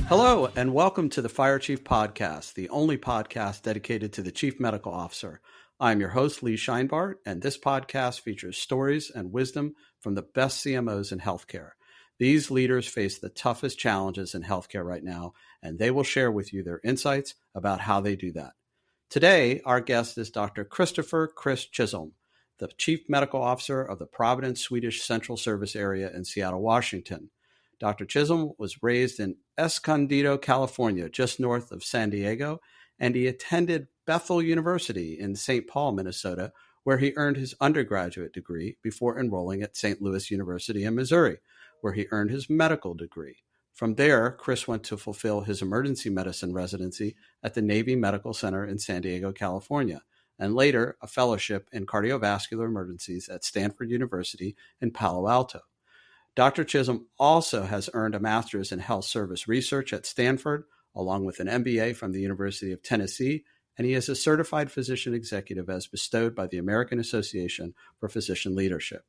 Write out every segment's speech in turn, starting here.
Hello, and welcome to the Fire Chief Podcast, the only podcast dedicated to the Chief Medical Officer. I'm your host, Lee Scheinbart, and this podcast features stories and wisdom from the best CMOs in healthcare. These leaders face the toughest challenges in healthcare right now, and they will share with you their insights about how they do that. Today, our guest is Dr. Chris Chisholm, the Chief Medical Officer of the Providence, Swedish Central Service Area in Seattle, Washington. Dr. Chisholm was raised in Escondido, California, just north of San Diego, and he attended Bethel University in St. Paul, Minnesota, where he earned his undergraduate degree before enrolling at St. Louis University in Missouri, where he earned his medical degree. From there, Chris went to fulfill his emergency medicine residency at the Navy Medical Center in San Diego, California, and later a fellowship in cardiovascular emergencies at Stanford University in Palo Alto. Dr. Chisholm also has earned a master's in health service research at Stanford, along with an MBA from the University of Tennessee, and he is a certified physician executive as bestowed by the American Association for Physician Leadership.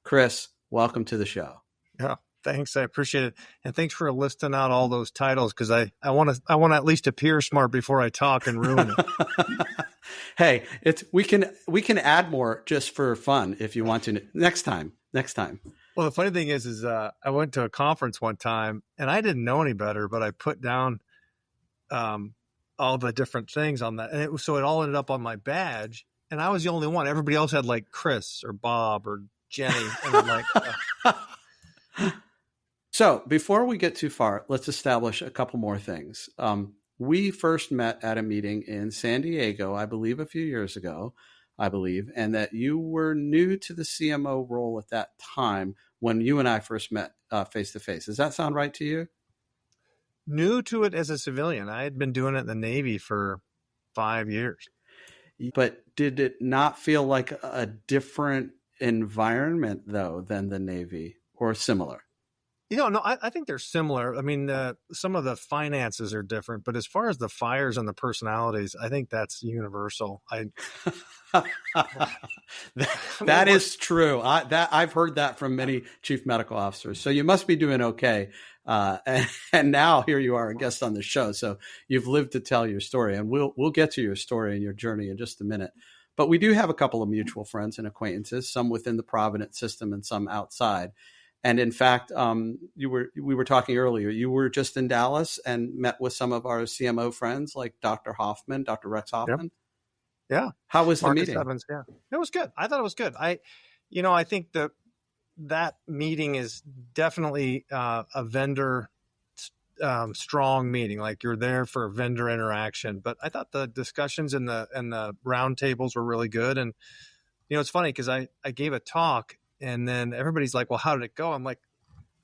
Chris, welcome to the show. Yeah, thanks. I appreciate it. And thanks for listing out all those titles, because I want to at least appear smart before I talk and ruin it. Hey, we can add more just for fun if you want to. Next time. Well, the funny thing is I went to a conference one time and I didn't know any better, but I put down all the different things on that. And so it all ended up on my badge, and I was the only one. Everybody else had like Chris or Bob or Jenny. And I'm like, So before we get too far, let's establish a couple more things. We first met at a meeting in San Diego, I believe a few years ago, and that you were new to the CMO role at that time when you and I first met face-to-face. Does that sound right to you? New to it as a civilian. I had been doing it in the Navy for 5 years. But did it not feel like a different environment, though, than the Navy, or similar? No, I think they're similar. I mean, some of the finances are different, but as far as the fires and the personalities, I think that's universal. That is true. I've heard that from many chief medical officers. So you must be doing okay. And now here you are, a guest on the show. So you've lived to tell your story, and we'll get to your story and your journey in just a minute. But we do have a couple of mutual friends and acquaintances, some within the Providence system and some outside. And in fact, we were talking earlier, you were just in Dallas and met with some of our CMO friends like Dr. Rex Hoffman. Yep. Yeah. How was the meeting? Evans, yeah. It was good. I thought it was good. I think that meeting is definitely a vendor strong meeting. Like, you're there for vendor interaction. But I thought the discussions and the round tables were really good. And, it's funny because I gave a talk, and then everybody's like, well, how did it go? I'm like,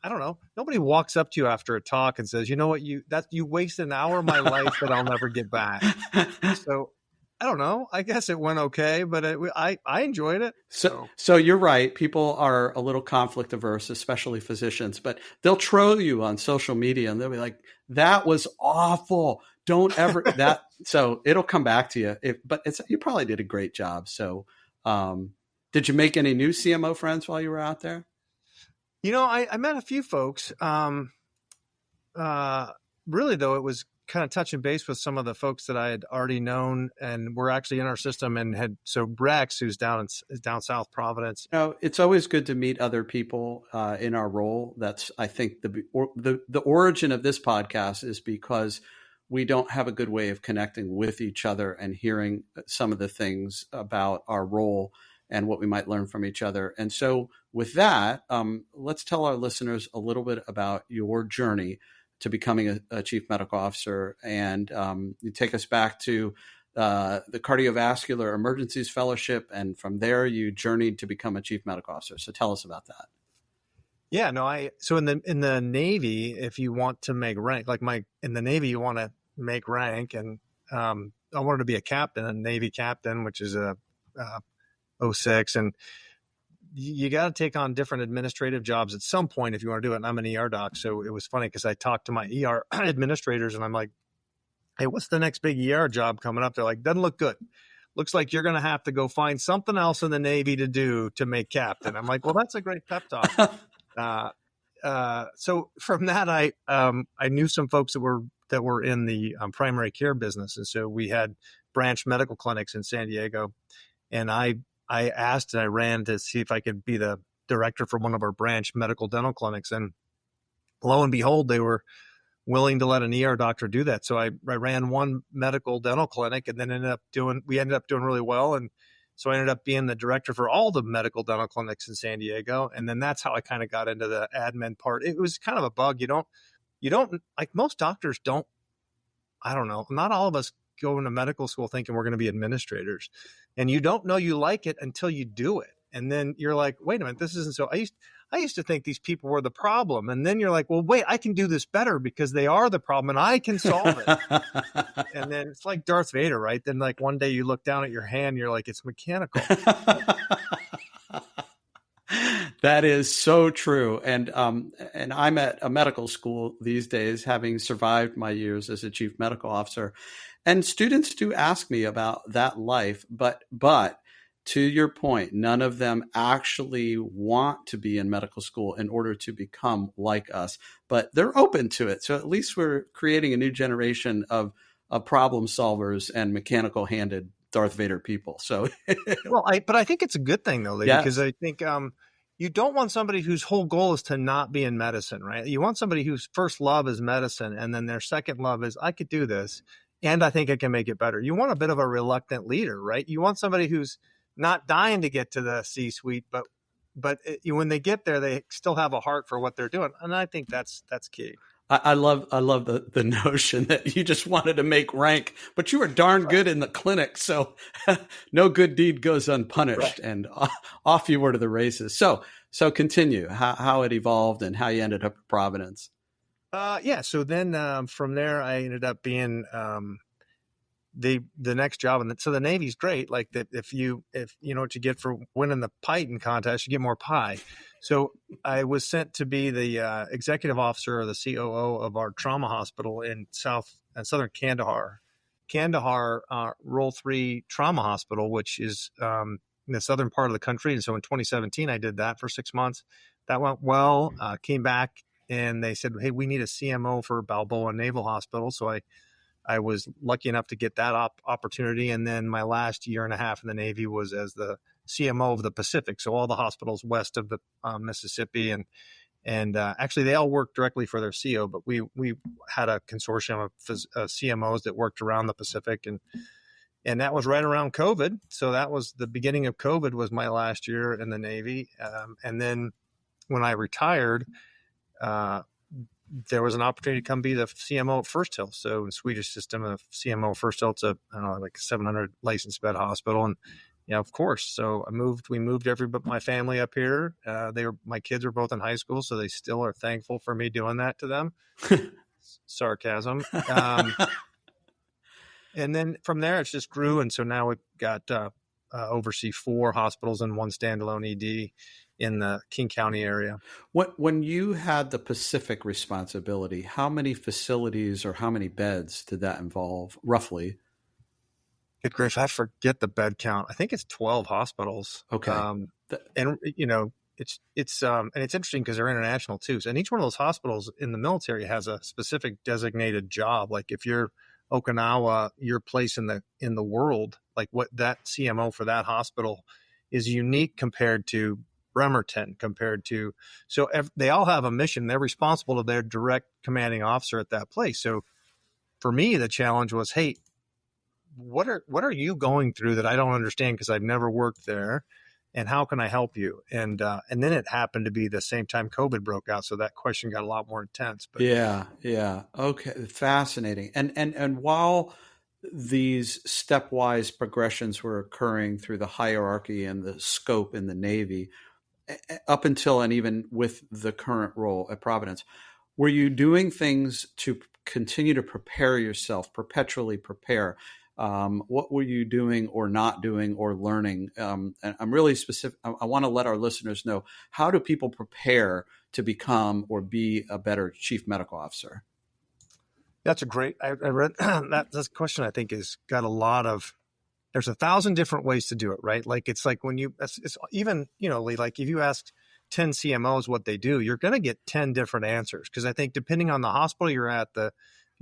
I don't know. Nobody walks up to you after a talk and says, you know what, you wasted an hour of my life that I'll never get back. So I don't know. I guess it went okay, but I enjoyed it. So you're right. People are a little conflict averse, especially physicians, but they'll troll you on social media and they'll be like, that was awful. Don't ever that. So it'll come back to you. You probably did a great job. So, did you make any new CMO friends while you were out there? I met a few folks. Really, though, it was kind of touching base with some of the folks that I had already known and were actually in our system, and so Rex, who's down South Providence. It's always good to meet other people in our role. That's, I think, the origin of this podcast is because we don't have a good way of connecting with each other and hearing some of the things about our role and what we might learn from each other. And so with that, let's tell our listeners a little bit about your journey to becoming a chief medical officer. And you take us back to the Cardiovascular Emergencies Fellowship. And from there, you journeyed to become a chief medical officer. So tell us about that. Yeah, no, so in the Navy, if you want to make rank, in the Navy, you want to make rank. And I wanted to be a Navy captain, which is a 06, and you got to take on different administrative jobs at some point if you want to do it. And I'm an ER doc, so it was funny because I talked to my ER administrators, and I'm like, hey, what's the next big ER job coming up? They're like, doesn't look good. Looks like you're going to have to go find something else in the Navy to do to make captain. I'm like, well, that's a great pep talk. so from that, I knew some folks that were in the primary care business. And so we had branch medical clinics in San Diego. And I asked and I ran to see if I could be the director for one of our branch medical dental clinics. And lo and behold, they were willing to let an ER doctor do that. So I ran one medical dental clinic, and then we ended up doing really well. And so I ended up being the director for all the medical dental clinics in San Diego. And then that's how I kind of got into the admin part. It was kind of a bug. You don't like, most doctors don't, I don't know, not all of us go into medical school thinking we're going to be administrators, and you don't know you like it until you do it. And then you're like, wait a minute, this isn't so. I used to think these people were the problem. And then you're like, well, wait, I can do this better because they are the problem and I can solve it. And then it's like Darth Vader, right? Then like one day you look down at your hand, you're like, it's mechanical. That is so true. And I'm at a medical school these days, having survived my years as a chief medical officer. And students do ask me about that life, but to your point, none of them actually want to be in medical school in order to become like us, but they're open to it. So at least we're creating a new generation of problem solvers and mechanical handed Darth Vader people. So, but I think it's a good thing though, Lee, yes. Because I think, you don't want somebody whose whole goal is to not be in medicine, right? You want somebody whose first love is medicine, and then their second love is, I could do this, and I think I can make it better. You want a bit of a reluctant leader, right? You want somebody who's not dying to get to the C-suite, but when they get there, they still have a heart for what they're doing, and I think that's key. I love the notion that you just wanted to make rank, but you were darn good in the clinic, so no good deed goes unpunished, and off you were to the races. So continue how it evolved and how you ended up at Providence. So then from there, I ended up being the next job, and so the Navy's great. Like that, if you know what you get for winning the Python contest, you get more pie. So I was sent to be the executive officer or the COO of our trauma hospital in southern Kandahar, Role 3 Trauma Hospital, which is in the southern part of the country. And so in 2017, I did that for 6 months. That went well. Came back and they said, hey, we need a CMO for Balboa Naval Hospital. So I was lucky enough to get that opportunity. And then my last year and a half in the Navy was as the CMO of the Pacific. So all the hospitals west of the Mississippi, and actually they all worked directly for their CO, but we had a consortium of CMOs that worked around the Pacific, and that was right around COVID. So that was the beginning of COVID, was my last year in the Navy. And then when I retired, there was an opportunity to come be the CMO at First Hill. So in Swedish system, a CMO at First Hill, it's like 700 licensed bed hospital. And of course. So we moved my family up here. My kids were both in high school, so they still are thankful for me doing that to them. Sarcasm. And then from there, it's just grew. And so now we've got oversee 4 hospitals and 1 standalone ED in the King County area. When you had the Pacific responsibility, how many facilities or how many beds did that involve, roughly? Good grief, I forget the bed count. I think it's 12 hospitals. Okay. And it's interesting because they're international too. So, and each one of those hospitals in the military has a specific designated job. Like if you're Okinawa, your place in the world, like what that CMO for that hospital is unique compared to Bremerton, so they all have a mission. They're responsible to their direct commanding officer at that place. So for me, the challenge was, hey, what are you going through that I don't understand because I've never worked there, and how can I help you? And then it happened to be the same time COVID broke out, so that question got a lot more intense. But yeah, okay, fascinating. And while these stepwise progressions were occurring through the hierarchy and the scope in the Navy, up until and even with the current role at Providence, were you doing things to continue to prepare yourself, perpetually prepare? What were you doing or not doing or learning? And I'm really specific. I want to let our listeners know, how do people prepare to become or be a better chief medical officer? That's a great, I read that's a question I think has got a lot of, there's 1,000 different ways to do it, right? Like, it's like when it's even, Lee, like if you ask 10 CMOs what they do, you're going to get 10 different answers. Because I think depending on the hospital you're at, the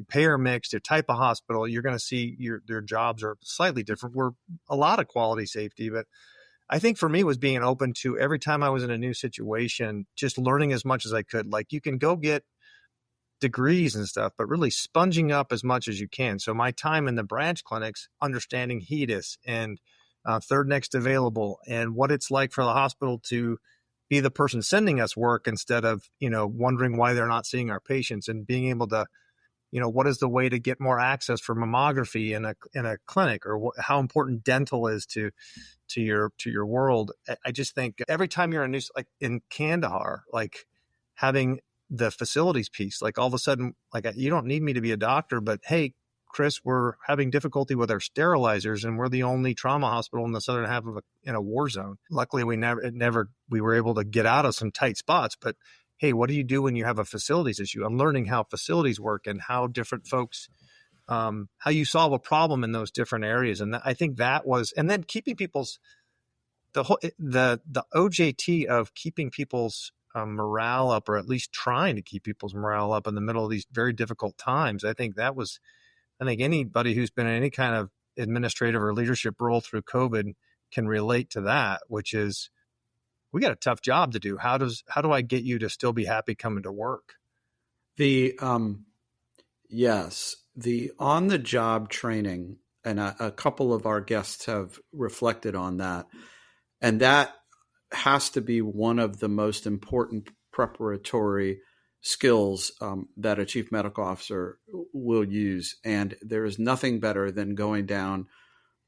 payer mix, the type of hospital, you're going to see their jobs are slightly different. We're a lot of quality safety, but I think for me it was being open to every time I was in a new situation, just learning as much as I could. Like, you can go get degrees and stuff, but really sponging up as much as you can. So my time in the branch clinics, understanding HEDIS and third next available, and what it's like for the hospital to be the person sending us work instead of, wondering why they're not seeing our patients, and being able to, what is the way to get more access for mammography in a clinic, or how important dental is to your world. I just think every time you're like in Kandahar, like having the facilities piece, like all of a sudden, like, you don't need me to be a doctor, but hey, Chris, we're having difficulty with our sterilizers, and we're the only trauma hospital in the southern half of in a war zone. Luckily, we were able to get out of some tight spots, but hey, what do you do when you have a facilities issue? I'm learning how facilities work and how different folks, how you solve a problem in those different areas. And I think that was, and then keeping people's, the OJT of keeping people's morale up, or at least trying to keep people's morale up in the middle of these very difficult times. I think anybody who's been in any kind of administrative or leadership role through COVID can relate to that, which is, we got a tough job to do. How do I get you to still be happy coming to work? Yes, the on-the-job training, and a couple of our guests have reflected on that, and that has to be one of the most important preparatory skills that a chief medical officer will use. And there is nothing better than going down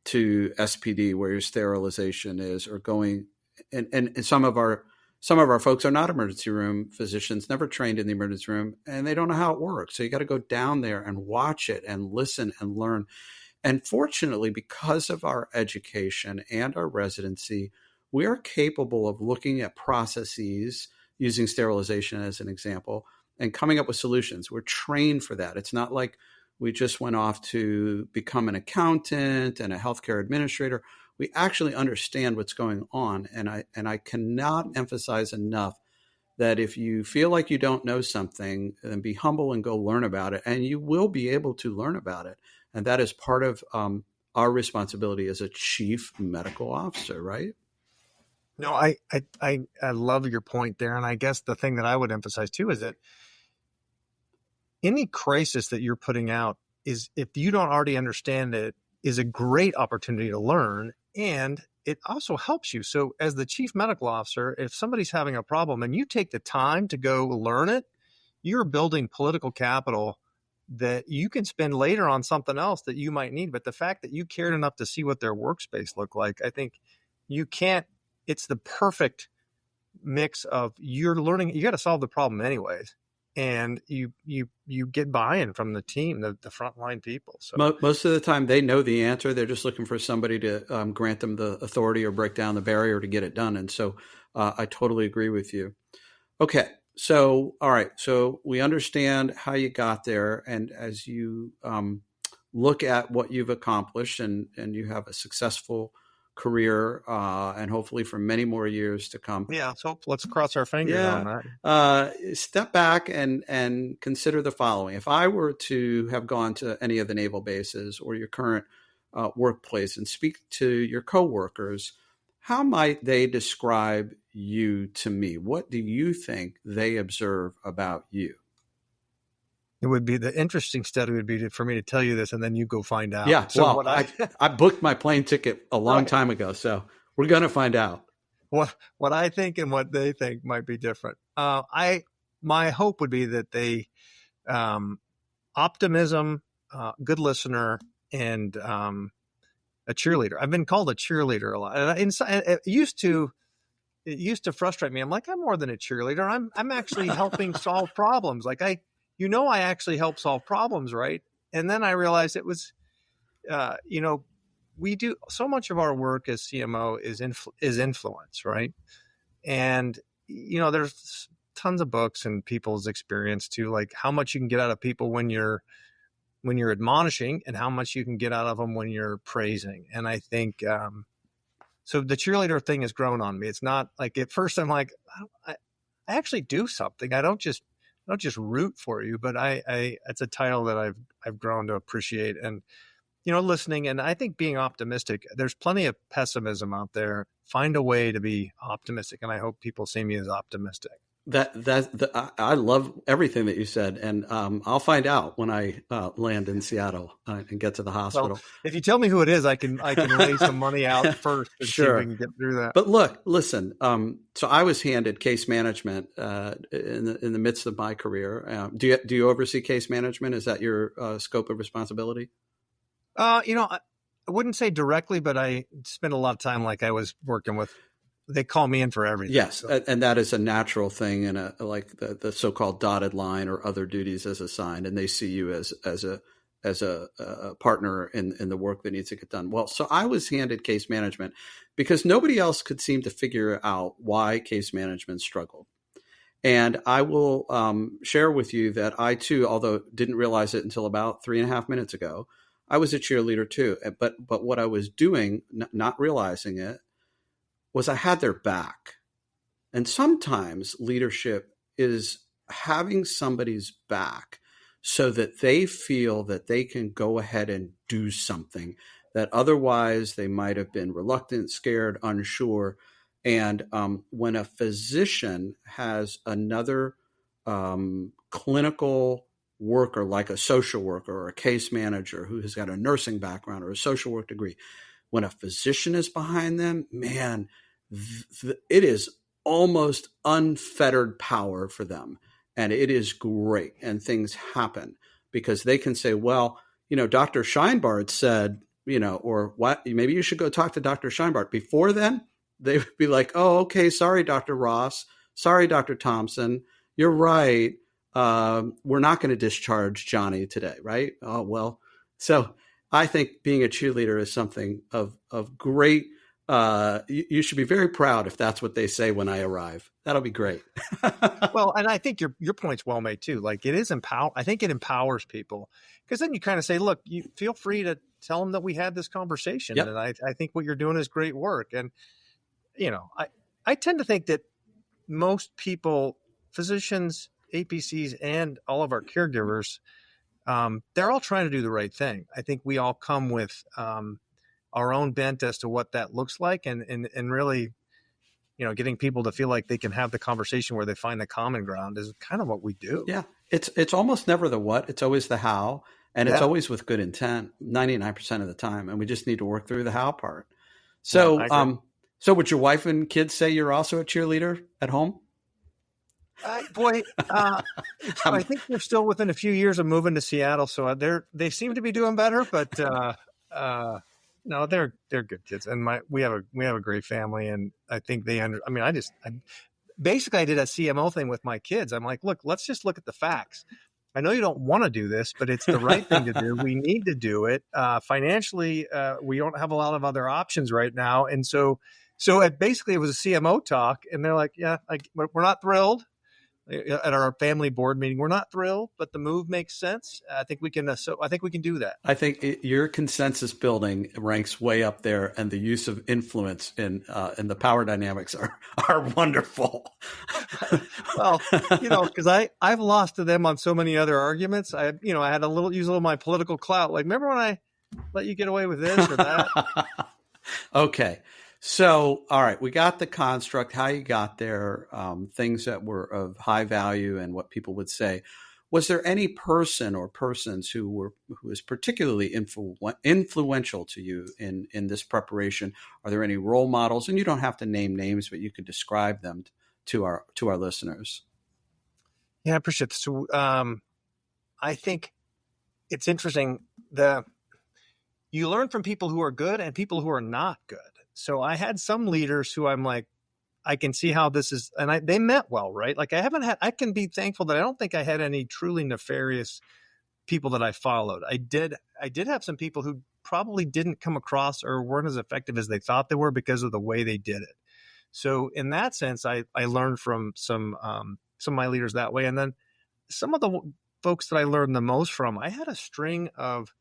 to SPD where your sterilization is, or going, and some of our folks are not emergency room physicians, never trained in the emergency room, and they don't know how it works. So you got to go down there and watch it and listen and learn. And fortunately, because of our education and our residency, we are capable of looking at processes, using sterilization as an example, and coming up with solutions. We're trained for that. It's not like we just went off to become an accountant and a healthcare administrator. We actually understand what's going on. And I cannot emphasize enough that if you feel like you don't know something, then be humble and go learn about it. And you will be able to learn about it. And that is part of our responsibility as a chief medical officer, right? No, I love your point there. And I guess the thing that I would emphasize too is that any crisis that you're putting out is, if you don't already understand it, is a great opportunity to learn. And it also helps you. So as the chief medical officer, if somebody's having a problem and you take the time to go learn it, you're building political capital that you can spend later on something else that you might need. But the fact that you cared enough to see what their workspace looked like, I think it's the perfect mix of, you're learning, you got to solve the problem anyways. And you get buy-in from the team, the frontline people. So most of the time they know the answer. They're just looking for somebody to grant them the authority or break down the barrier to get it done. And so I totally agree with you. Okay. So, all right. So we understand how you got there. And as you look at what you've accomplished, and you have a successful career, and hopefully for many more years to come. Yeah, so let's cross our fingers on that. Step back and consider the following. If I were to have gone to any of the naval bases or your current workplace and speak to your coworkers, how might they describe you to me? What do you think they observe about you? It would be, the interesting study would be for me to tell you this, and then you go find out. Yeah, so well, I booked my plane ticket a long time ago, so we're going to find out. What I think and what they think might be different. My hope would be that they, optimism, good listener, and a cheerleader. I've been called a cheerleader a lot, and it used to frustrate me. I'm like, I'm more than a cheerleader. I'm actually helping solve problems. Like I actually help solve problems, right? And then I realized it was, we do so much of our work as CMO is influence, right? And, there's tons of books and people's experience too, like how much you can get out of people when you're admonishing, and how much you can get out of them when you're praising. And I think So the cheerleader thing has grown on me. It's not like at first I'm like, I actually do something. I don't just root for you, but it's a title that I've grown to appreciate, and listening. And I think being optimistic, there's plenty of pessimism out there. Find a way to be optimistic. And I hope people see me as optimistic. I love everything that you said, and I'll find out when I land in Seattle and get to the hospital. Well, if you tell me who it is, I can lay some money out first and see if we can get through that. But listen. So I was handed case management in the midst of my career. Do you oversee case management? Is that your scope of responsibility? I wouldn't say directly, but I spent a lot of time like I was working with. They call me in for everything. Yes, so. And that is a natural thing in like the so-called dotted line or other duties as assigned, and they see you as a partner in the work that needs to get done. Well, so I was handed case management because nobody else could seem to figure out why case management struggled. And I will share with you that I too, although didn't realize it until about 3.5 minutes ago, I was a cheerleader too. But what I was doing, not realizing it, was I had their back. And sometimes leadership is having somebody's back so that they feel that they can go ahead and do something that otherwise they might have been reluctant, scared, unsure. And when a physician has another clinical worker, like a social worker or a case manager who has got a nursing background or a social work degree, when a physician is behind them, man, it is almost unfettered power for them. And it is great. And things happen because they can say, well, Dr. Scheinbart said, or what, maybe you should go talk to Dr. Scheinbart. Before then, they would be like, oh, okay, sorry, Dr. Ross. Sorry, Dr. Thompson. You're right. We're not going to discharge Johnny today, right? Oh, well. So I think being a cheerleader is something of great. You should be very proud if that's what they say when I arrive. That'll be great. Well, and I think your point's well made too. Like it is I think it empowers people because then you kind of say, look, you feel free to tell them that we had this conversation. Yep. And I think what you're doing is great work. And, I tend to think that most people, physicians, APCs, and all of our caregivers, they're all trying to do the right thing. I think we all come with, our own bent as to what that looks like and really, getting people to feel like they can have the conversation where they find the common ground is kind of what we do. Yeah. It's almost never the what, it's always the how, and it's always with good intent 99% of the time. And we just need to work through the how part. So, so would your wife and kids say you're also a cheerleader at home? I think they're still within a few years of moving to Seattle. So they seem to be doing better, but, no, they're good kids, and we have a great family, and I think they I did a CMO thing with my kids. I'm like, look, let's just look at the facts. I know you don't want to do this, but it's the right thing to do. We need to do it. Financially, we don't have a lot of other options right now, and so it basically was a CMO talk, and they're like, yeah, we're not thrilled. At our family board meeting, we're not thrilled, but the move makes sense. I think we can. I think we can do that. I think your consensus building ranks way up there, and the use of influence in the power dynamics are wonderful. Well, because I've lost to them on so many other arguments. I had use a little of my political clout. Like, remember when I let you get away with this or that? Okay. So, all right, we got the construct, how you got there, things that were of high value and what people would say. Was there any person or persons who was particularly influential to you in this preparation? Are there any role models? And you don't have to name names, but you could describe them to our listeners. Yeah, I appreciate this. So, I think it's interesting you learn from people who are good and people who are not good. So I had some leaders who I'm like, I can see how this is, and they meant well, right? Like I can be thankful that I don't think I had any truly nefarious people that I followed. I did have some people who probably didn't come across or weren't as effective as they thought they were because of the way they did it. So in that sense, I learned from some of my leaders that way. And then some of the folks that I learned the most from, I had a string of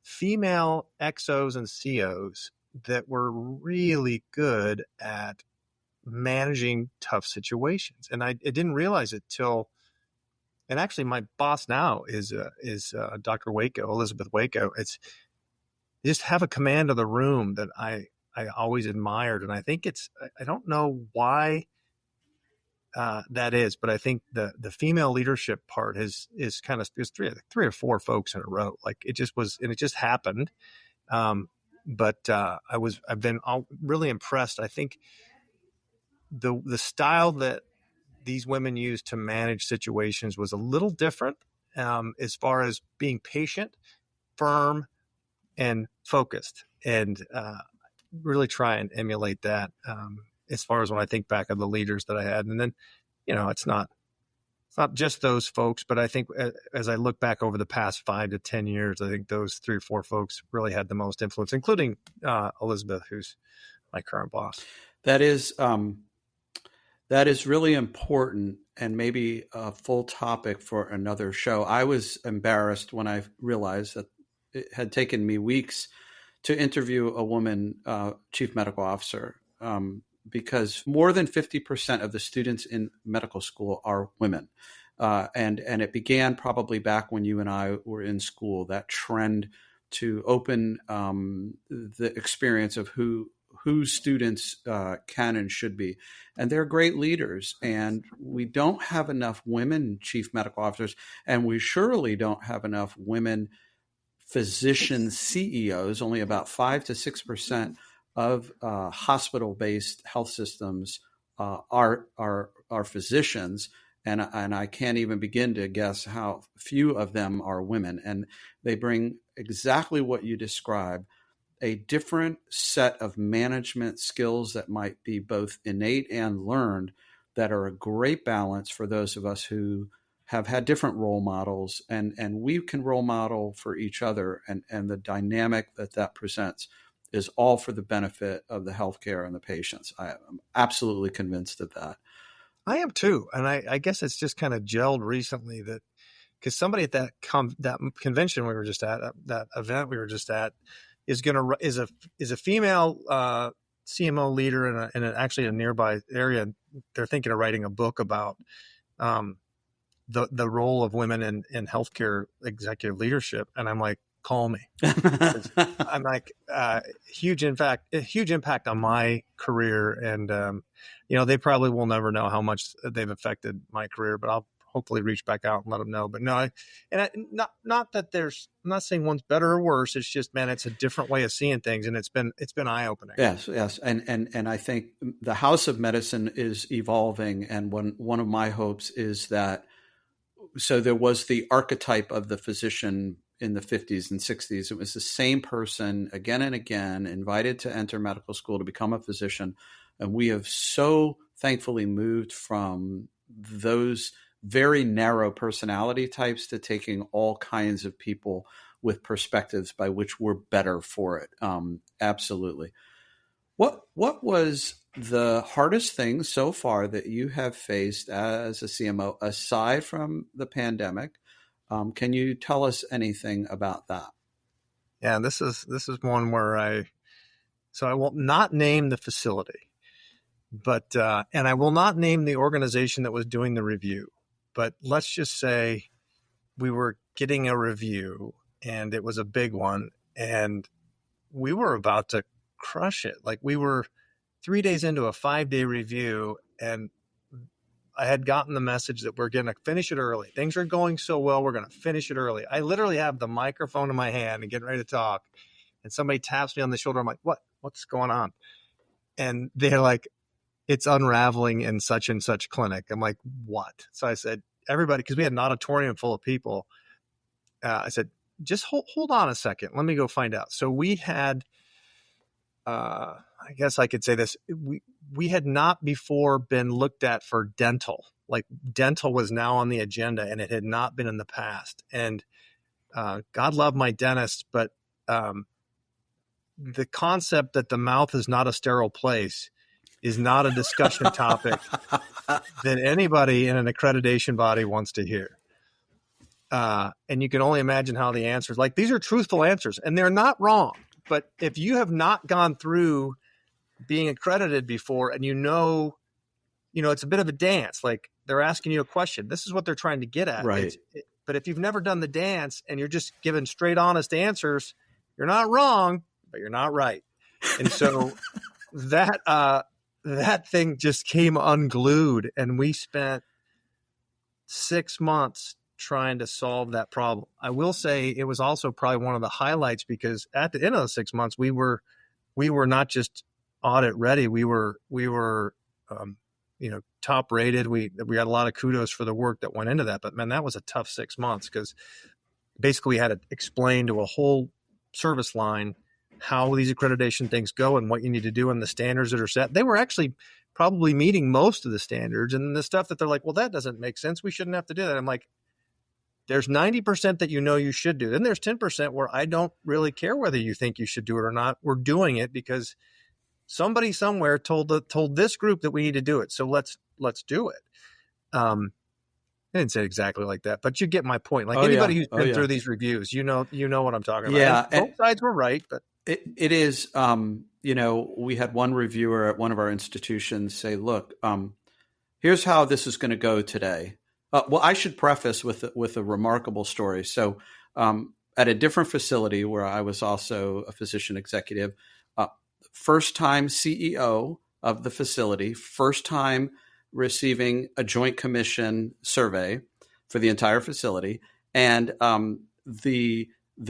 female XOs and COs that were really good at managing tough situations. And I didn't realize it till, and actually my boss now is Dr. Waco, Elizabeth Waco. It's just have a command of the room that I always admired. And I think I don't know why that is, but I think the female leadership part is kind of, there's three or four folks in a row. Like it just was, and it just happened. But I've been really impressed. I think the style that these women used to manage situations was a little different, as far as being patient, firm, and focused, and really try and emulate that, as far as when I think back of the leaders that I had. And then, it's not just those folks, but I think as I look back over the past 5 to 10 years, I think those 3 or 4 folks really had the most influence, including Elizabeth, who's my current boss. That is really important, and maybe a full topic for another show. I was embarrassed when I realized that it had taken me weeks to interview a woman chief medical officer, because more than 50% of the students in medical school are women. And it began probably back when you and I were in school, that trend to open the experience of who students can and should be. And they're great leaders. And we don't have enough women chief medical officers, and we surely don't have enough women physician CEOs. Only about 5 to 6% of hospital-based health systems are physicians. And I can't even begin to guess how few of them are women. And they bring exactly what you described, a different set of management skills that might be both innate and learned, that are a great balance for those of us who have had different role models, and we can role model for each other, and the dynamic that presents is all for the benefit of the healthcare and the patients. I am absolutely convinced of that. I am too. And I guess it's just kind of gelled recently, that because somebody at that convention we were just at, that event we were just at, is a female CMO leader in actually a nearby area. They're thinking of writing a book about the role of women in healthcare executive leadership. And I'm like, call me. I'm like, huge impact on my career. And, they probably will never know how much they've affected my career, but I'll hopefully reach back out and let them know. But no, not that I'm not saying one's better or worse. It's just, man, it's a different way of seeing things. And it's been eye-opening. Yes. And I think the House of Medicine is evolving. And one of my hopes is that, so there was the archetype of the physician in the 50s and 60s. It was the same person again and again, invited to enter medical school to become a physician. And we have so thankfully moved from those very narrow personality types to taking all kinds of people with perspectives by which we're better for it. Absolutely. What was the hardest thing so far that you have faced as a CMO, aside from the pandemic? Can you tell us anything about that? Yeah, this is one where I will not name the facility, but and I will not name the organization that was doing the review. But let's just say we were getting a review, and it was a big one, and we were about to crush it. Like, we were 3 days into a 5-day review, and I had gotten the message that we're going to finish it early. Things are going so well, we're going to finish it early. I literally have the microphone in my hand and getting ready to talk, and somebody taps me on the shoulder. I'm like, what's going on? And they're like, it's unraveling in such and such clinic. I'm like, what? So I said, everybody, because we had an auditorium full of people. I said, just hold on a second. Let me go find out. So we had, I guess I could say this. We had not before been looked at for dental. Like, dental was now on the agenda, and it had not been in the past. And God love my dentist, but the concept that the mouth is not a sterile place is not a discussion topic that anybody in an accreditation body wants to hear. And you can only imagine how the answers, like, these are truthful answers, and they're not wrong. But if you have not gone through being accredited before, and it's a bit of a dance. Like they're asking you a question. This is what they're trying to get at. Right. But if you've never done the dance and you're just giving straight, honest answers, you're not wrong, but you're not right. And so that thing just came unglued, and we spent 6 months trying to solve that problem. I will say it was also probably one of the highlights, because at the end of the 6 months, we were not just audit ready. We were top rated. We got a lot of kudos for the work that went into that. But man, that was a tough 6 months, because basically we had to explain to a whole service line how these accreditation things go and what you need to do and the standards that are set. They were actually probably meeting most of the standards, and the stuff that they're like, well, that doesn't make sense. We shouldn't have to do that. I'm like, there's 90% that you should do. Then there's 10% where I don't really care whether you think you should do it or not. We're doing it because somebody somewhere told this group that we need to do it. So let's do it. I didn't say it exactly like that, but you get my point. Like anybody who's been through these reviews, you know what I'm talking about. Yeah. Both sides were right, but it is, we had one reviewer at one of our institutions say, look, here's how this is going to go today. Well, I should preface with a remarkable story. So at a different facility where I was also a physician executive, first time CEO of the facility, first time receiving a joint commission survey for the entire facility. And the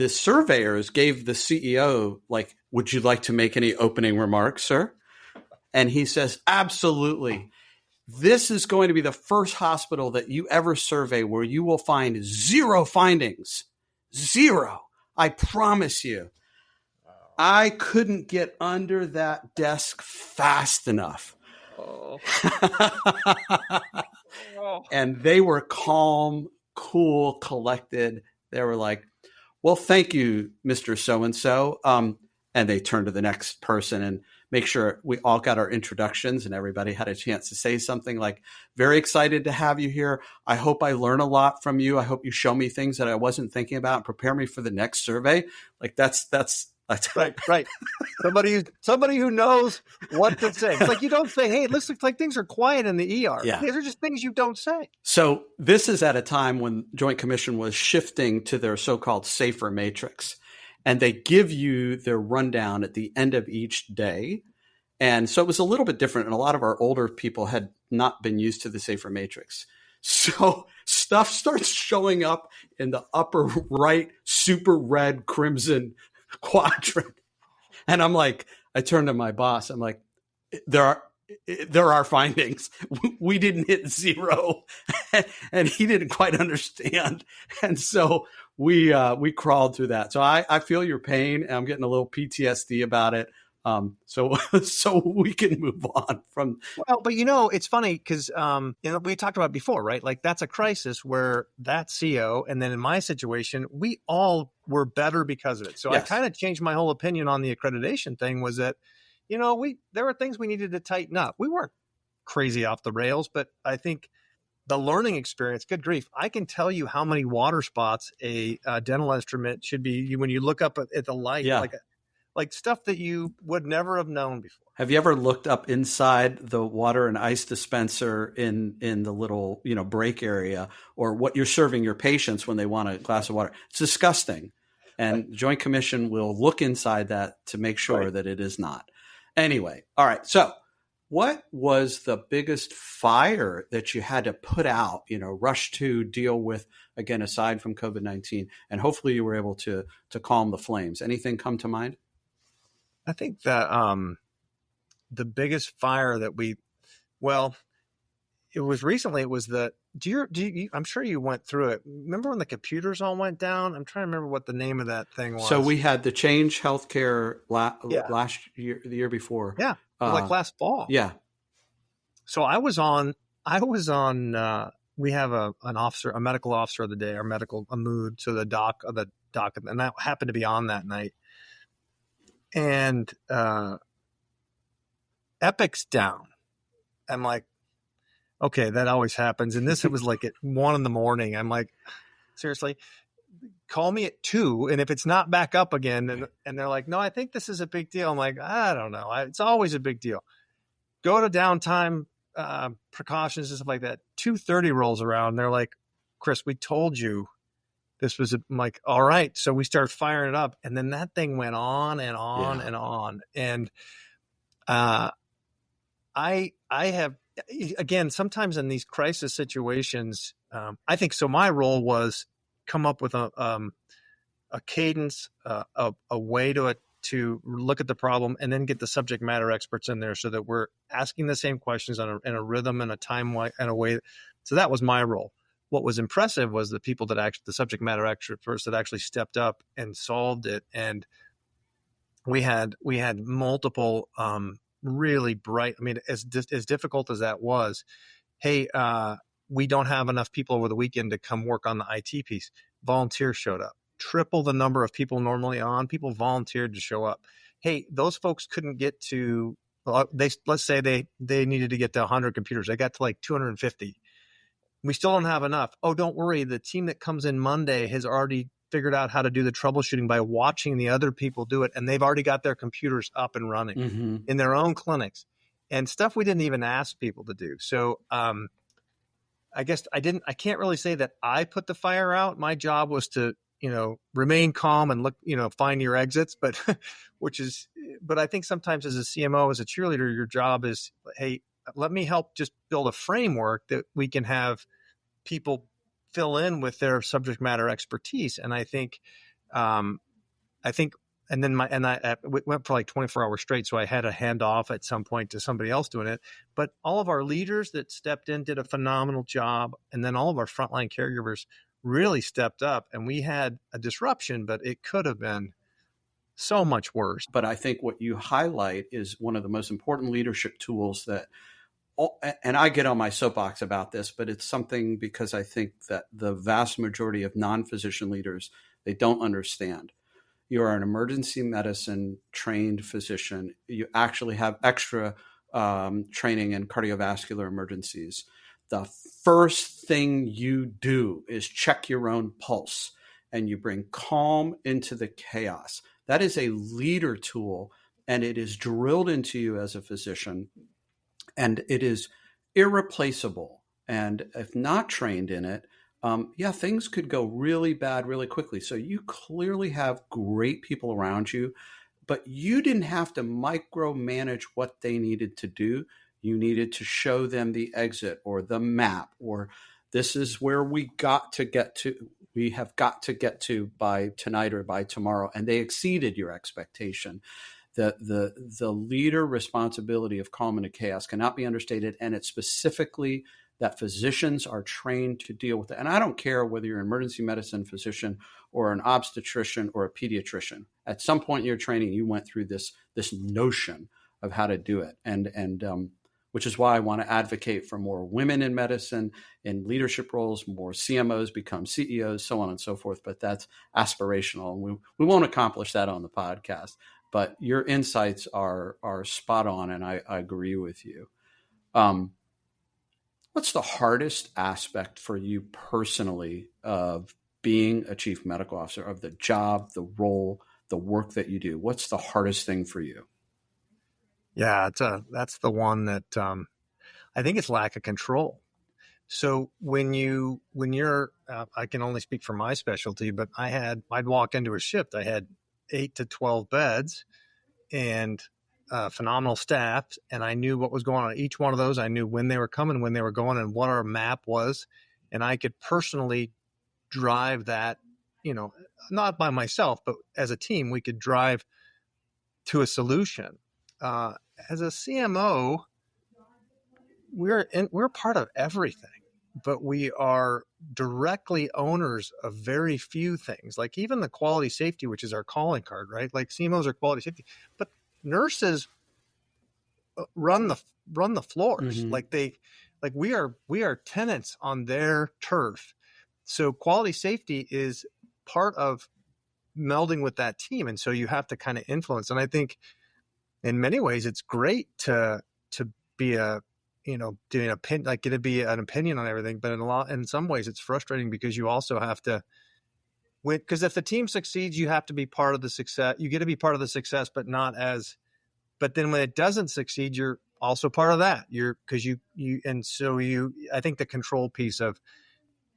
surveyors gave the CEO, like, would you like to make any opening remarks, sir? And he says, absolutely. This is going to be the first hospital that you ever survey where you will find 0 findings. 0. I promise you. I couldn't get under that desk fast enough. Oh. And they were calm, cool, collected. They were like, well, thank you, Mr. So-and-so. And they turned to the next person and make sure we all got our introductions and everybody had a chance to say something like, very excited to have you here. I hope I learn a lot from you. I hope you show me things that I wasn't thinking about and prepare me for the next survey. Like that's right. Somebody who knows what to say. It's like you don't say, hey, it looks like things are quiet in the ER. Yeah. These are just things you don't say. So this is at a time when Joint Commission was shifting to their so-called safer matrix. And they give you their rundown at the end of each day. And so it was a little bit different. And a lot of our older people had not been used to the safer matrix. So stuff starts showing up in the upper right, super red crimson quadrant. And I'm like, I turned to my boss. I'm like, there are findings. We didn't hit 0. And he didn't quite understand. And so we crawled through that. So I feel your pain, and I'm getting a little PTSD about it. So we can move on from. Well, but it's funny because we talked about it before, right? Like that's a crisis where that CO, and then in my situation, we all were better because of it. So yes. I kind of changed my whole opinion on the accreditation thing. Was that, there were things we needed to tighten up. We weren't crazy off the rails, but I think the learning experience, good grief, I can tell you how many water spots a dental instrument should be when you look up at the light. Yeah. Like stuff that you would never have known before. Have you ever looked up inside the water and ice dispenser in the little, break area, or what you're serving your patients when they want a glass of water? It's disgusting. And Joint Commission will look inside that to make sure that it is not. Anyway. All right. So what was the biggest fire that you had to put out, rush to deal with, again, aside from COVID-19, and hopefully you were able to calm the flames? Anything come to mind? I think that the biggest fire that it was recently. It was I'm sure you went through it. Remember when the computers all went down? I'm trying to remember what the name of that thing was. So we had the Change Healthcare last year, the year before. Yeah, like last fall. Yeah. So I was on. We have a medical officer of the day, a mood. So the doc, and that happened to be on that night. And Epic's down. I'm like, okay, that always happens. And this, it was like at 1 a.m. I'm like, seriously, call me at 2. And if it's not back up again, and they're like, no, I think this is a big deal. I'm like, I don't know. It's always a big deal. Go to downtime precautions and stuff like that. 2:30 rolls around. They're like, Chris, we told you this was I'm like, all right. So we start firing it up. And then that thing went on and on and on. And I have, again, sometimes in these crisis situations, I think so. My role was come up with a cadence, a way to look at the problem, and then get the subject matter experts in there so that we're asking the same questions in a rhythm and a time and a way. So that was my role. What was impressive was the people the subject matter experts that actually stepped up and solved it. And we had multiple, really bright, I mean, as difficult as that was, hey, we don't have enough people over the weekend to come work on the IT piece. Volunteers showed up. Triple the number of people normally on. People volunteered to show up. Hey, those folks couldn't get to, let's say they needed to get to 100 computers. They got to like 250. We still don't have enough. Oh, don't worry. The team that comes in Monday has already figured out how to do the troubleshooting by watching the other people do it. And they've already got their computers up and running in their own clinics and stuff we didn't even ask people to do. So, I guess I can't really say that I put the fire out. My job was to, remain calm and look, find your exits, but I think sometimes as a CMO, as a cheerleader, your job is, hey, let me help just build a framework that we can have people fill in with their subject matter expertise. And I think, and then I went for like 24 hours straight. So I had to hand off at some point to somebody else doing it. But all of our leaders that stepped in did a phenomenal job. And then all of our frontline caregivers really stepped up, and we had a disruption, but it could have been so much worse. But I think what you highlight is one of the most important leadership tools that, and I get on my soapbox about this, but it's something because I think that the vast majority of non-physician leaders, they don't understand. You are an emergency medicine trained physician. You actually have extra training in cardiovascular emergencies. The first thing you do is check your own pulse, and you bring calm into the chaos. That is a leader tool, and it is drilled into you as a physician, and it is irreplaceable. And if not trained in it, things could go really bad really quickly. So you clearly have great people around you, but you didn't have to micromanage what they needed to do. You needed to show them the exit or the map, or this is where we have got to get to by tonight or by tomorrow. And they exceeded your expectation. The leader responsibility of calm into chaos cannot be understated. And it's specifically that physicians are trained to deal with it. And I don't care whether you're an emergency medicine physician or an obstetrician or a pediatrician. At some point in your training, you went through this notion of how to do it. And which is why I want to advocate for more women in medicine, in leadership roles, more CMOs become CEOs, so on and so forth. But that's aspirational. And we won't accomplish that on the podcast. But your insights are spot on, and I agree with you. What's the hardest aspect for you personally of being a chief medical officer, of the job, the role, the work that you do? What's the hardest thing for you? Yeah, that's the one that I think it's lack of control. So when you're, I can only speak for my specialty, but I'd walk into a shift. I had 8 to 12 beds and phenomenal staff, and I knew what was going on each one of those. I knew when they were coming, when they were going, and what our map was, and I could personally drive that. Not by myself, but as a team, we could drive to a solution. As a CMO, we're part of everything, but we are directly owners of very few things. Like even the quality safety, which is our calling card, right? Like CMOs are quality safety, but nurses run the floors. Mm-hmm. We are tenants on their turf. So quality safety is part of melding with that team, and so you have to kind of influence. And I think, in many ways, it's great to be doing get to be an opinion on everything. But in some ways, it's frustrating because you also have to because if the team succeeds, you have to be part of the success. You get to be part of the success, but but then when it doesn't succeed, you're also part of that. I think the control piece of,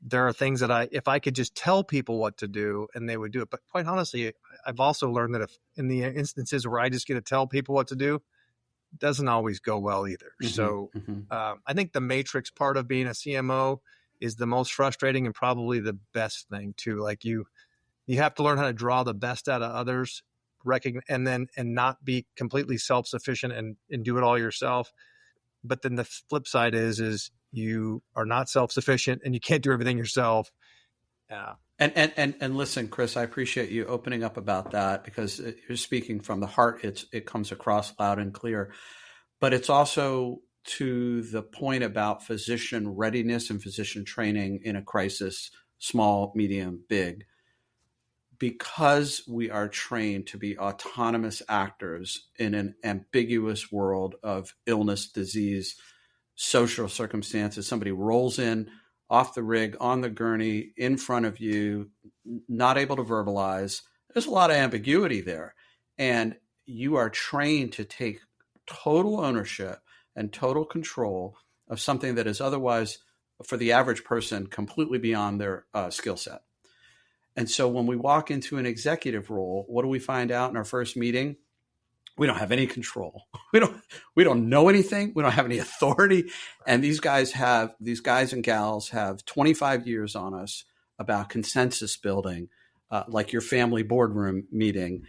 there are things that if I could just tell people what to do and they would do it. But quite honestly, I've also learned that if in the instances where I just get to tell people what to do, it doesn't always go well either. Mm-hmm, So mm-hmm. I think the matrix part of being a CMO is the most frustrating and probably the best thing too. Like you have to learn how to draw the best out of others, and not be completely self-sufficient and do it all yourself. But then the flip side is you are not self-sufficient and you can't do everything yourself. And listen, Chris, I appreciate you opening up about that, because you're speaking from the heart. It comes across loud and clear, but it's also to the point about physician readiness and physician training in a crisis, small, medium, big. Because we are trained to be autonomous actors in an ambiguous world of illness, disease, social circumstances. Somebody rolls in off the rig, on the gurney, in front of you, not able to verbalize. There's a lot of ambiguity there. And you are trained to take total ownership and total control of something that is otherwise, for the average person, completely beyond their skill set. And so when we walk into an executive role, what do we find out in our first meeting? We don't have any control. We don't know anything. We don't have any authority. And these guys and gals have 25 years on us about consensus building, like your family boardroom meeting.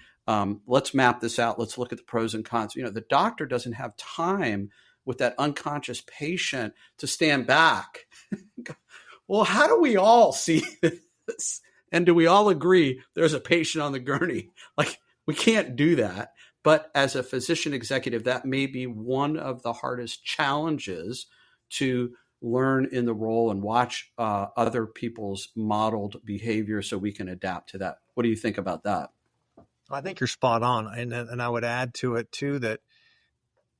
Let's map this out. Let's look at the pros and cons. The doctor doesn't have time with that unconscious patient to stand back. Well, how do we all see this? And do we all agree there's a patient on the gurney? Like, we can't do that. But as a physician executive, that may be one of the hardest challenges to learn in the role and watch other people's modeled behavior so we can adapt to that. What do you think about that? I think you're spot on. And I would add to it, too, that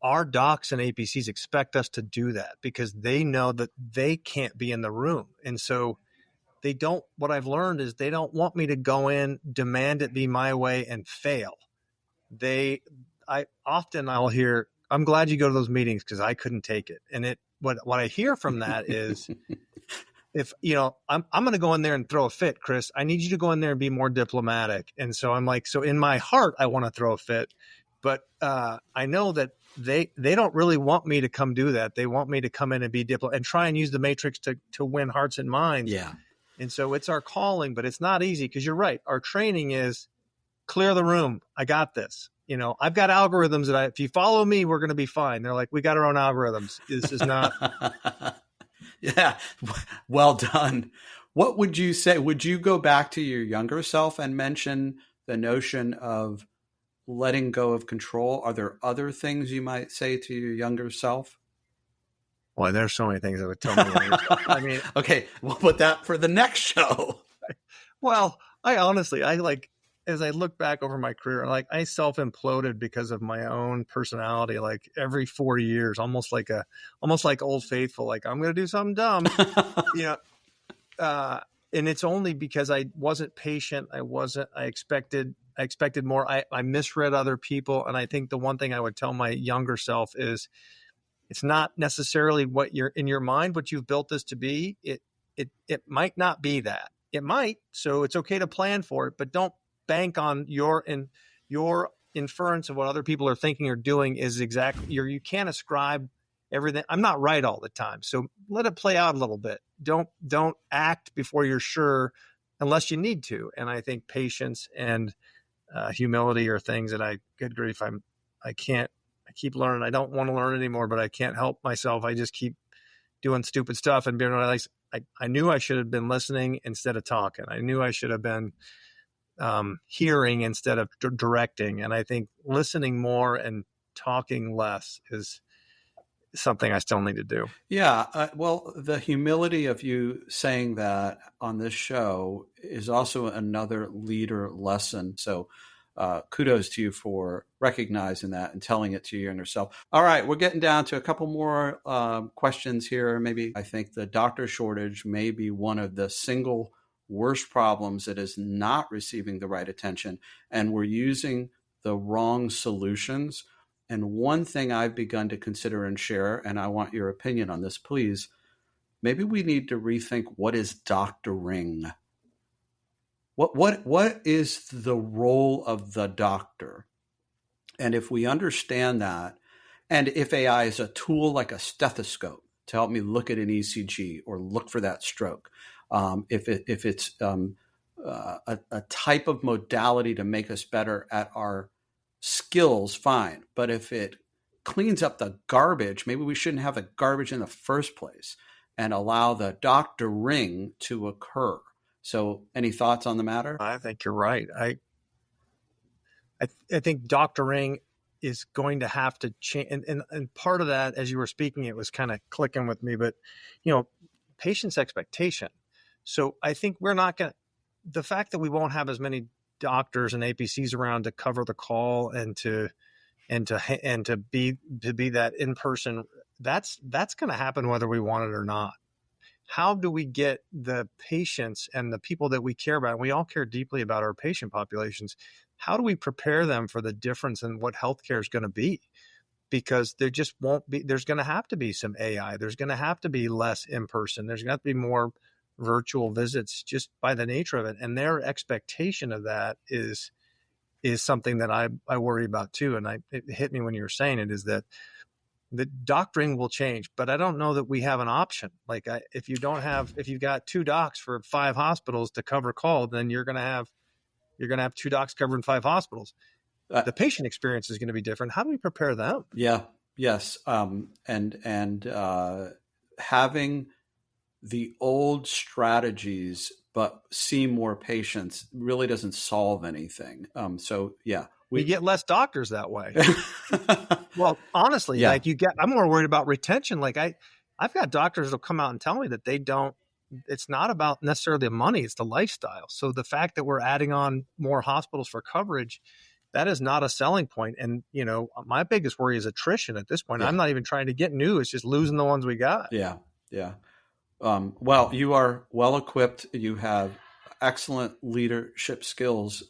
our docs and APCs expect us to do that because they know that they can't be in the room. And so what I've learned is they don't want me to go in, demand it be my way, and fail. I'll hear, I'm glad you go to those meetings because I couldn't take it. And what I hear from that is, if, I'm going to go in there and throw a fit, Chris, I need you to go in there and be more diplomatic. And so I'm like, so in my heart, I want to throw a fit, but I know that they don't really want me to come do that. They want me to come in and be diplomatic and try and use the matrix to win hearts and minds. Yeah. And so it's our calling, but it's not easy because you're right. Our training is clear the room. I got this. I've got algorithms that if you follow me, we're going to be fine. They're like, we got our own algorithms. This is not. Yeah. Well done. What would you say? Would you go back to your younger self and mention the notion of letting go of control? Are there other things you might say to your younger self? Well, there's so many things I would tell me. I mean, okay, we'll put that for the next show. Well, as I look back over my career, I self-imploded because of my own personality, like every 4 years, almost like Old Faithful, like I'm going to do something dumb, and it's only because I wasn't patient. I expected more. I misread other people. And I think the one thing I would tell my younger self is, it's not necessarily what you're in your mind, what you've built this to be. It might not be that. It might. So it's okay to plan for it, but don't bank on your inference of what other people are thinking or doing is exactly you can't ascribe everything. I'm not right all the time. So let it play out a little bit. Don't act before you're sure unless you need to. And I think patience and humility are things that good grief, I keep learning. I don't want to learn anymore, but I can't help myself. I just keep doing stupid stuff and being like, I knew I should have been listening instead of talking. I knew I should have been hearing instead of directing. And I think listening more and talking less is something I still need to do. Yeah. Well, the humility of you saying that on this show is also another leader lesson. So kudos to you for recognizing that and telling it to your younger self. All right, we're getting down to a couple more questions here. Maybe I think the doctor shortage may be one of the single worst problems, it is not receiving the right attention, and we're using the wrong solutions. And one thing I've begun to consider and share, and I want your opinion on this, please, maybe we need to rethink what is doctoring. What is the role of the doctor? And if we understand that, and if AI is a tool like a stethoscope to help me look at an ECG or look for that stroke, if it's a type of modality to make us better at our skills, fine. But if it cleans up the garbage, maybe we shouldn't have the garbage in the first place and allow the doctoring to occur. So any thoughts on the matter? I think you're right. I think doctoring is going to have to change. And part of that, as you were speaking, it was kind of clicking with me, but, patient's expectation. So I think we're not going to, the fact that we won't have as many doctors and APCs around to cover the call and to be that in person, that's going to happen whether we want it or not. How do we get the patients and the people that we care about, and we all care deeply about our patient populations, how do we prepare them for the difference in what healthcare is going to be? Because there just won't be, there's going to have to be some AI. There's going to have to be less in person. There's going to have to be more virtual visits just by the nature of it. And their expectation of that is something that I worry about too. And it hit me when you were saying it, is that the doctoring will change, but I don't know that we have an option. Like if you've got 2 docs for 5 hospitals to cover call, then you're going to have 2 docs covering 5 hospitals. The patient experience is going to be different. How do we prepare them? Yeah. Yes. And having the old strategies, but see more patients really doesn't solve anything. So yeah. We get less doctors that way. Well, honestly, yeah. I'm more worried about retention. Like I've got doctors that'll come out and tell me that it's not about necessarily the money, it's the lifestyle. So the fact that we're adding on more hospitals for coverage, that is not a selling point. And, my biggest worry is attrition at this point. Yeah. I'm not even trying to get new. It's just losing the ones we got. Yeah. Yeah. Well, you are well equipped. You have excellent leadership skills.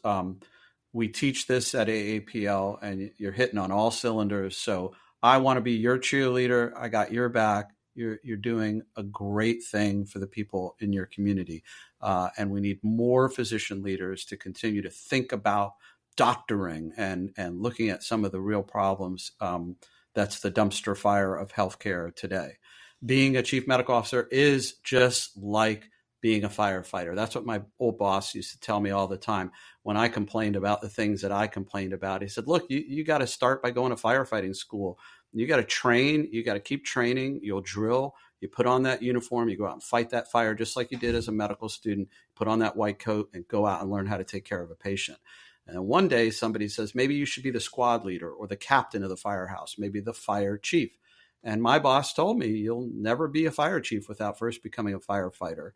We teach this at AAPL, and you're hitting on all cylinders. So I want to be your cheerleader. I got your back. You're doing a great thing for the people in your community. And we need more physician leaders to continue to think about doctoring and looking at some of the real problems. That's the dumpster fire of healthcare today. Being a chief medical officer is just like being a firefighter. That's what my old boss used to tell me all the time when I complained about the things that I complained about. He said, look, you got to start by going to firefighting school. You got to train. You got to keep training. You'll drill. You put on that uniform. You go out and fight that fire just like you did as a medical student. Put on that white coat and go out and learn how to take care of a patient. And then one day somebody says, maybe you should be the squad leader or the captain of the firehouse, maybe the fire chief. And my boss told me, you'll never be a fire chief without first becoming a firefighter.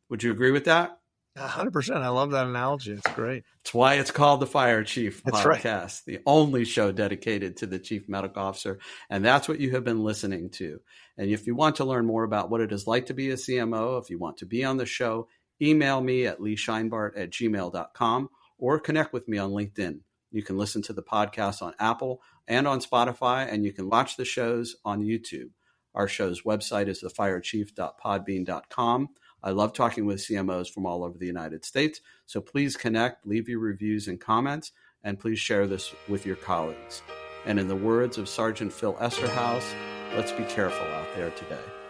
Would you agree with that? 100%. I love that analogy. It's great. That's why it's called the Fire Chief Podcast, right. The only show dedicated to the chief medical officer. And that's what you have been listening to. And if you want to learn more about what it is like to be a CMO, if you want to be on the show, email me at leescheinbart@gmail.com or connect with me on LinkedIn. You can listen to the podcast on Apple and on Spotify, and you can watch the shows on YouTube. Our show's website is thefirechief.podbean.com. I love talking with CMOs from all over the United States. So please connect, leave your reviews and comments, and please share this with your colleagues. And in the words of Sergeant Phil Esterhaus, let's be careful out there today.